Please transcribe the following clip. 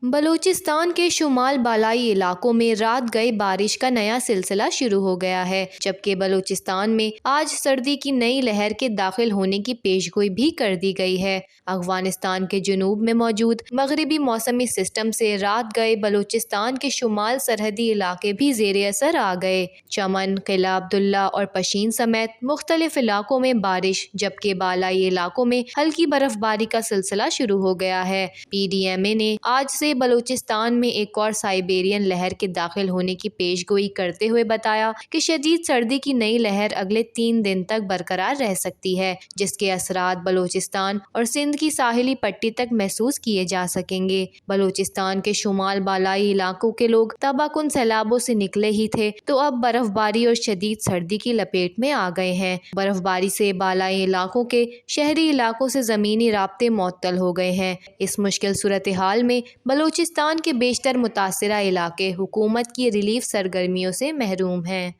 بلوچستان کے شمال بالائی علاقوں میں رات گئے بارش کا نیا سلسلہ شروع ہو گیا ہے، جبکہ بلوچستان میں آج سردی کی نئی لہر کے داخل ہونے کی پیشگوئی بھی کر دی گئی ہے۔ افغانستان کے جنوب میں موجود مغربی موسمی سسٹم سے رات گئے بلوچستان کے شمال سرحدی علاقے بھی زیر اثر آ گئے۔ چمن، قلعہ عبداللہ اور پشین سمیت مختلف علاقوں میں بارش، جبکہ بالائی علاقوں میں ہلکی برف باری کا سلسلہ شروع ہو گیا ہے۔ پی ڈی ایم اے نے آج سے بلوچستان میں ایک اور سائبیرین لہر کے داخل ہونے کی پیشگوئی کرتے ہوئے بتایا کہ شدید سردی کی نئی لہر اگلے 3 دن تک برقرار رہ سکتی ہے، جس کے اثرات بلوچستان اور سندھ کی ساحلی پٹی تک محسوس کیے جا سکیں گے۔ بلوچستان کے شمال بالائی علاقوں کے لوگ تباہ کن سیلابوں سے نکلے ہی تھے تو اب برف باری اور شدید سردی کی لپیٹ میں آ گئے ہیں۔ برف باری سے بالائی علاقوں کے شہری علاقوں سے زمینی رابطے معطل ہو گئے ہیں۔ اس مشکل صورتحال میں بلوچستان کے بیشتر متاثرہ علاقے حکومت کی ریلیف سرگرمیوں سے محروم ہیں۔